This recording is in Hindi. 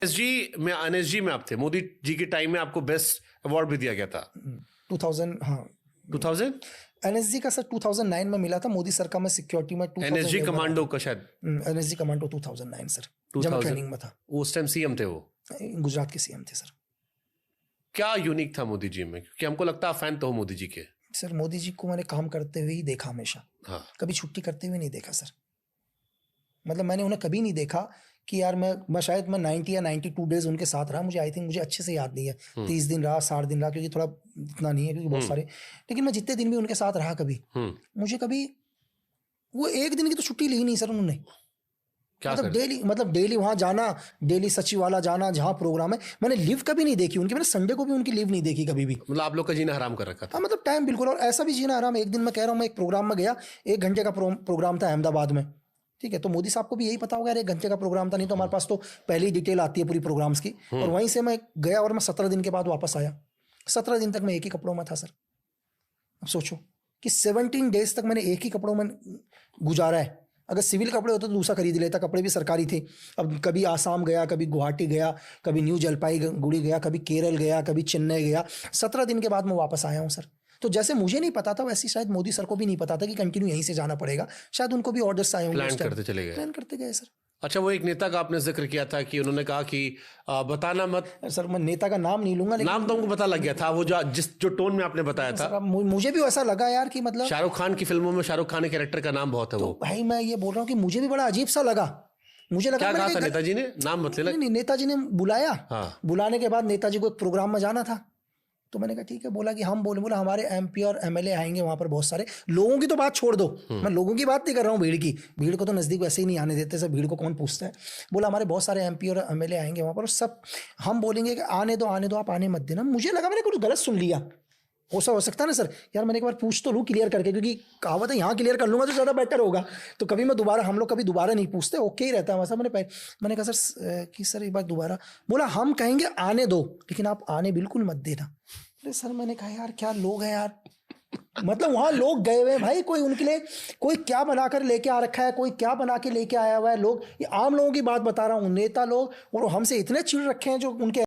एनएसजी में आप थे, मोदी जी के टाइम में आपको बेस्ट अवार्ड भी दिया गया था 2000। हाँ 2000 एनएसजी का सर 2009 में मिला था मोदी सरकार में सिक्योरिटी में। एनएसजी कमांडो का शायद एनएसजी कमांडो 2009 सर, जब मैं ट्रेनिंग में था। उस टाइम सीएम थे वो, गुजरात के सीएम थे सर। क्या यूनिक था मोदी जी में? क्योंकि हमको लगता है फैन तो हो मोदी जी के। सर मोदी जी को मैंने काम करते हुए ही देखा हमेशा। हाँ। कभी छुट्टी करते हुए नहीं देखा सर। मतलब मैंने उन्हें कभी नहीं देखा कि यार मैं शायद 90 या 92 डेज उनके साथ रहा, मुझे आई थिंक मुझे अच्छे से याद नहीं है 30 दिन रहा 60 दिन रहा, क्योंकि थोड़ा इतना नहीं है क्योंकि बहुत सारे, लेकिन मैं जितने दिन भी उनके साथ रहा कभी मुझे कभी वो एक दिन की तो छुट्टी ली नहीं सर उन्होंने। डेली वहां जाना, डेली सचिवालय जाना जहाँ प्रोग्राम है, मैंने लीव कभी नहीं देखी उनकी। मैंने संडे को भी उनकी लीव नहीं देखी कभी भी। मतलब आप लोग का जीना हराम कर रखा था। हाँ मतलब टाइम बिल्कुल, और ऐसा भी जीना हराम। एक दिन मैं कह रहा हूँ, मैं एक प्रोग्राम में गया, 1 घंटे का प्रोग्राम था अहमदाबाद में, ठीक है। तो मोदी साहब को भी यही पता होगा यार 1 घंटे का प्रोग्राम था, नहीं तो हमारे पास तो पहले ही डिटेल आती है पूरी प्रोग्राम्स की। और वहीं से मैं गया और मैं 17 दिन के बाद वापस आया। 17 दिन तक मैं एक ही कपड़ों में था सर। अब सोचो कि 17 डेज तक मैंने एक ही कपड़ों में गुजारा है। अगर सिविल कपड़े होते तो दूसरा खरीद लेता, कपड़े भी सरकारी थे। अब कभी आसाम गया, कभी गुवाहाटी गया, कभी न्यू जलपाईगुड़ी गया, कभी केरल गया, कभी चेन्नई गया। 17 दिन के बाद मैं वापस आया हूँ सर। तो जैसे मुझे नहीं पता था वैसे शायद मोदी सर को भी नहीं पता था कि कंटिन्यू यहीं से जाना पड़ेगा। शायद उनको भी ऑर्डर्स आए होंगे, प्लान करते गए सर। अच्छा, वो एक नेता का आपने जिक्र किया था कि उन्होंने कहा कि बताना मत। सर मैं नेता का नाम नहीं लूंगा, लेकिन नाम तो हमको पता लग गया था, वो जो टोन में आपने बताया था। मुझे भी ऐसा लगा यार कि मतलब शाहरुख खान की फिल्मों में शाहरुख खान के कैरेक्टर का नाम बहुत है। वो भाई मैं ये बोल रहा हूँ कि मुझे भी बड़ा अजीब सा लगा। मुझे लगा क्या कहा था नेताजी ने, नाम मत लेना। नहीं, नेताजी ने बुलाया। हाँ। बुलाने के बाद नेताजी को एक प्रोग्राम में जाना था, तो मैंने कहा ठीक है। बोला कि हम बोला हमारे एमपी और एमएलए आएंगे वहां पर, बहुत सारे लोगों की तो बात छोड़ दो, मैं लोगों की बात नहीं कर रहा हूँ, भीड़ की। भीड़ को तो नजदीक वैसे ही नहीं आने देते सब, भीड़ को कौन पूछता है। बोला हमारे बहुत सारे एमपी और एमएलए आएंगे वहां पर, और सब हम बोलेंगे कि आने दो आप आने मत देना। मुझे लगा मैंने कुछ गलत सुन लिया, हो सकता ना सर। यार मैंने एक बार पूछ तो लूँ क्लियर करके, क्योंकि कहावत है यहाँ क्लियर कर लूँगा तो ज़्यादा बेटर होगा। तो कभी मैं दोबारा, हम लोग कभी दोबारा नहीं पूछते, ओके ही रहता है वैसा। मैंने कहा सर कि सर एक बार दोबारा। बोला हम कहेंगे आने दो, लेकिन आप आने बिल्कुल मत देना। अरे सर मैंने कहा यार क्या लोग हैं यार, मतलब वहाँ लोग गए हुए हैं भाई, कोई उनके लिए कोई क्या बनाकर लेके आ रखा है, कोई क्या बना के लेके आया हुआ है। लोग, ये आम लोगों की बात बता रहा हूँ, नेता लोग, और हमसे इतने चिढ़ रखे हैं जो उनके